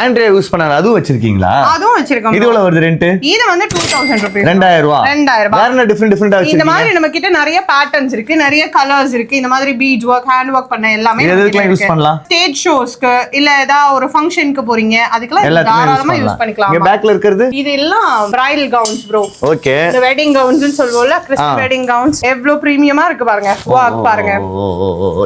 Andrea use பண்ணாரு அதுவும் வச்சிருக்கீங்களா? அதுவும் வச்சிருக்கோம். இது எவ்வளவு வருது ரெண்ட்? இது வந்து 2000 ரூபாய். 2000 ரூபாய். 2000 ரூபாய். வேற என்ன டிஃபரண்டா வச்சிருக்கீங்க? இந்த மாதிரி நம்ம கிட்ட நிறைய பேட்டர்ன்ஸ் இருக்கு, நிறைய கலர்ஸ் இருக்கு. இந்த மாதிரி பீட் வர்க், ஹேண்ட் வர்க் பண்ண எல்லாமே எதுக்கெல்லாம் யூஸ் பண்ணலாம்? ஸ்டேஜ் ஷோஸ்க்கு இல்ல ஏதாவது ஒரு ஃபங்க்ஷனுக்கு போறீங்க அதுக்கெல்லாம் தாராளமா யூஸ் பண்ணிக்கலாம். இங்க பேக்ல இருக்குது இது எல்லாம் பிரைடல் கவுன்ஸ் ப்ரோ. ஓகே. இந்த வெட்டிங் கவுன்ஸ்னு சொல்லுவோம்ல, கிறிஸ்மஸ் வெட்டிங் கவுன்ஸ் எவ்வளவு பிரீமியமா இருக்கு பாருங்க. வர்க் பாருங்க.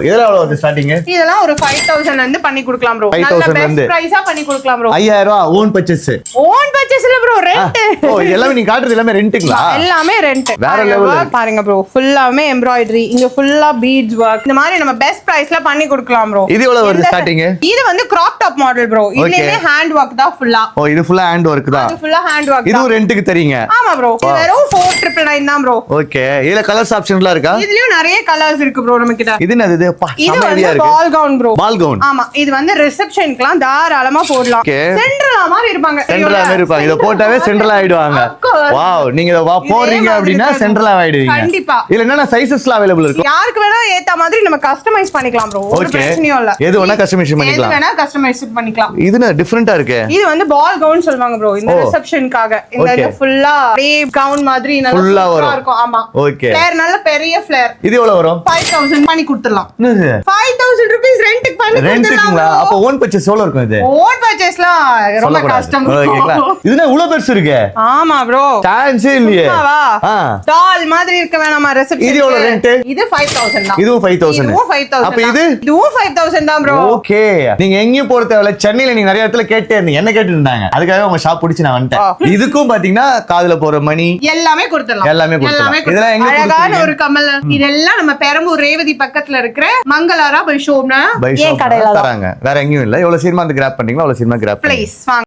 இதெல்லாம் எவ்வளவு வருது ஸ்டார்டிங்? இதெல்லாம் ஒரு 5000 ல இருந்து பண்ணி கொடுக்கலாம் ப்ரோ. நல்ல பெஸ்ட் பிரைஸா பண்ணி கொடுக்கலாம் ப்ரோ. 5000 ரூபாய் ஓன் பர்ச்சேஸ். ஓன் பர்ச்சேஸ் இல்ல ப்ரோ, ரெண்ட். ஓ எல்லாமே நீங்க காட்டுறது எல்லாமே ரெண்ட்ங்களா? எல்லாமே ரெண்ட். வேற லெவல் பாருங்க ப்ரோ, ஃபுல்லாமே எம்ப்ராய்டரி, இங்க ஃபுல்லா பீட்ஸ் வர்க். இந்த மாதிரி நம்ம பெஸ்ட் பிரைஸ்ல பண்ணி கொடுக்கலாம் ப்ரோ. இது எவ்வளவு வருது ஸ்டார்டிங்? இது வந்து கிராப் டாப் மாடல் ப்ரோ. இதுலயே ஹேண்ட் வர்க் தான் ஃபுல்லா. ஓ இது ஃபுல்லா ஹேண்ட் வர்க் தான். இது ஃபுல்லா ஹேண்ட் வர்க். இது ரெண்ட்க்கு தரீங்க? ஆமா ப்ரோ. இது வெறும் 4999 தான் ப்ரோ. ஓகே. இதுல கலர்ஸ் ஆப்ஷன்லாம் இருக்கா? இதுலயும் நிறைய கலர்ஸ் இருக்கு ப்ரோ நம்ம கிட்ட. இது என்னது? இது வந்து ball gown bro. Ball gown. ஆமா, இது வந்து ரிசப்ஷனுக்குலாம் தாராளமா போடலாம். சென்ட்ரலா மாதிரி இருப்பாங்க. சென்ட்ரலா மாதிரி இருப்பாங்க. இத போட்டாவே சென்ட்ரலா ஆயிடுவாங்க. வாவ், நீங்க இத போடுறீங்க அப்படினா சென்ட்ரலா ஆயிடுவீங்க. கண்டிப்பா. இதுல என்னன்னா சைஸஸ்லாம் அவேilable இருக்கு. யாருக்கு வேணா ஏத்த மாதிரி நம்ம கஸ்டமைஸ் பண்ணிக்கலாம் ப்ரோ. ஒரு பிரச்சனையும் இல்ல. எது வேணா கஸ்டமைஸ் பண்ணிக்கலாம். எது வேணா கஸ்டமைஸ் பண்ணிக்கலாம். இது என்ன டிஃபரண்டா இருக்கு? இது வந்து பால் கவுன் சொல்வாங்க ப்ரோ. இந்த ரிசப்ஷனுக்காக இந்த ஃபுல்லா ரேப் கவுன் மாதிரி நல்லா இருக்கும். ஆமா. ஓகே. ஃப்ளேர் நல்ல பெரிய ஃப்ளேர். இது எவ்வளவு வரும்? 5000 பண்ணி கொடுத்துறலாம். 5000 ரூபீஸ் ரெண்ட்க்கு பண்ணி கொடுத்துறலாம். ரெண்ட்க்குங்களா? அப்ப ஓன் பர்ச்சேஸ் எவ்வளவு இருக்கும் இது? ஓன் பர்ச்சேஸ்லாம் ரொம்ப கஷ்டம். ஓகேங்களா? இதுனா இவ்வளவு பெருசு இருக்கு. ஆமா ப்ரோ. சான்ஸே இல்லையே. டால் மாதிரி இருக்க வேணாமா ரிசப்ஷன்? இது எவ்வளவு ரெண்ட்? இது 5000 தான். இதுவும் 5000. இதுவும் 5000. அப்ப இதுவும் 5000 தான் ப்ரோ. ஓகே. நீங்க எங்கயும் போற தேவையில்ல. சென்னையில நீங்க நிறைய இடத்துல கேட்டே இருந்தீங்க. என்ன கேட்டு இருந்தாங்க. அதுக்காக உங்க ஷாப் பிடிச்சு நான் வந்துட்டேன். இதுக்கும் பாத்தீங்கன்னா காதுல போற மணி எல்லாமே கொடுத்துறலாம். இதெல்லாம் எங்க அழகான ஒரு கமல். இதெல்லாம் நம்ம பெரம்பூர் ரேவதி பக்கத்துல இருக்கிற மங்களாரா பை ஷோப்னா ஏன் கடையில தராங்க. வேற எங்கயும் இல்ல. எவ்வளவு சீக்கிரமா வந்து கிராப் பண்ணீங்களோ அவ்வளவு சீக்கிரமா கிராப் ப்ளீஸ் வாங்க.